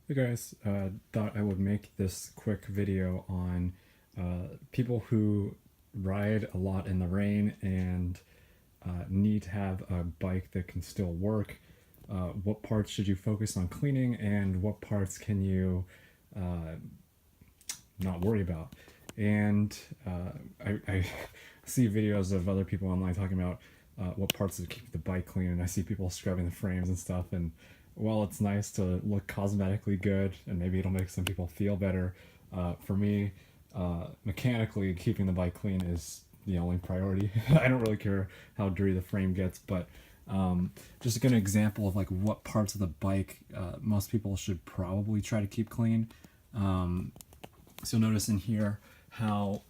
Hey guys, thought I would make this quick video on people who ride a lot in the rain and need to have a bike that can still work. What parts should you focus on cleaning, and what parts can you uh, not worry about? And I see videos of other people online talking about what parts to keep the bike clean, and I see people scrubbing the frames and stuff. And while it's nice to look cosmetically good, and maybe it'll make some people feel better, for me, mechanically keeping the bike clean is the only priority. I don't really care how dirty the frame gets, but just to get an example of like what parts of the bike most people should probably try to keep clean. So you'll notice in here how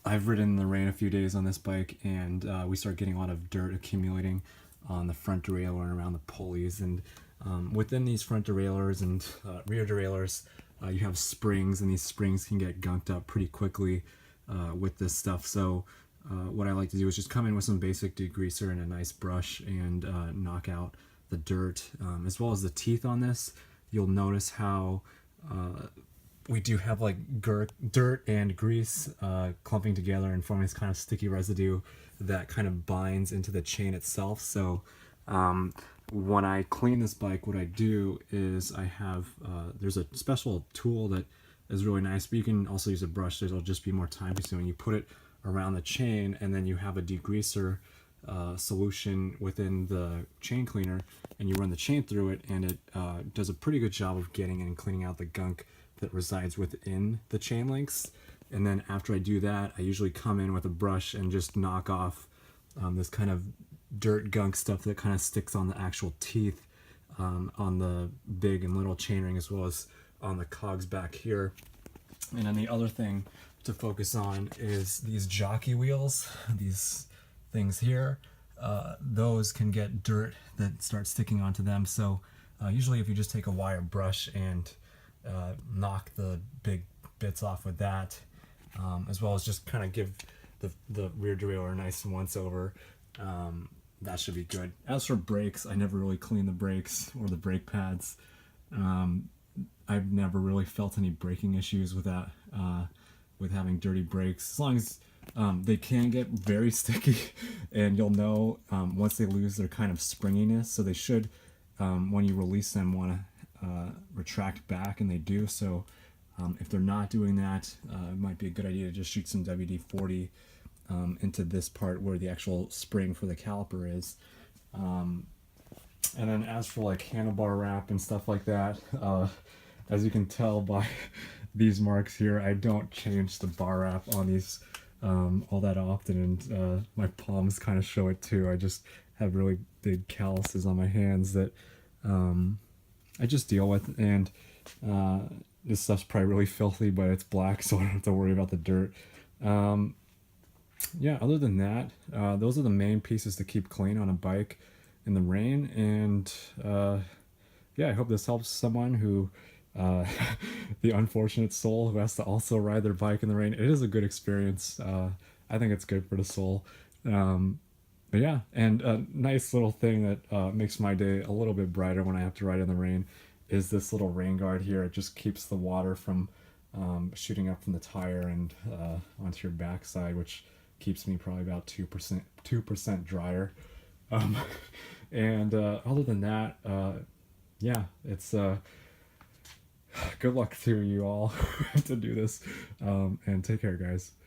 I've ridden in the rain a few days on this bike, and we start getting a lot of dirt accumulating on the front derailleur and around the pulleys. And within these front derailleurs and rear derailleurs, you have springs, and these springs can get gunked up pretty quickly with this stuff. So what I like to do is just come in with some basic degreaser and a nice brush and knock out the dirt, as well as the teeth on this. You'll notice how we do have like dirt and grease clumping together and forming this kind of sticky residue that kind of binds into the chain itself. So when I clean this bike, what I do is I have there's a special tool that is really nice, but you can also use a brush. So it'll just be more time consuming. You put it around the chain, and then you have a degreaser solution within the chain cleaner, and you run the chain through it, and it does a pretty good job of getting and cleaning out the gunk that resides within the chain links. And then after I do that, I usually come in with a brush and just knock off this kind of dirt gunk stuff that kind of sticks on the actual teeth on the big and little chainring, as well as on the cogs back here. And then the other thing to focus on is these jockey wheels, these things here. Those can get dirt that starts sticking onto them. So usually if you just take a wire brush and knock the big bits off with that, as well as just kind of give the rear derailleur a nice once over, that should be good. As for brakes, I never really clean the brakes or the brake pads. I've never really felt any braking issues with that, with having dirty brakes, as long as they can get very sticky, and you'll know once they lose their kind of springiness. So they should, when you release them, want to retract back, and they do. So if they're not doing that, it might be a good idea to just shoot some WD-40 into this part where the actual spring for the caliper is. And then as for like handlebar wrap and stuff like that, as you can tell by these marks here, I don't change the bar wrap on these all that often, and my palms kind of show it too. I just have really big calluses on my hands that I just deal with, and this stuff's probably really filthy, but it's black, so I don't have to worry about the dirt. Yeah, other than that, those are the main pieces to keep clean on a bike in the rain. And yeah, I hope this helps someone who the unfortunate soul who has to also ride their bike in the rain. It is a good experience. I think it's good for the soul. But yeah, and a nice little thing that makes my day a little bit brighter when I have to ride in the rain is this little rain guard here. It just keeps the water from shooting up from the tire and onto your backside, which keeps me probably about 2% drier. Um, and other than that, yeah, it's good luck to you all to do this, and take care, guys.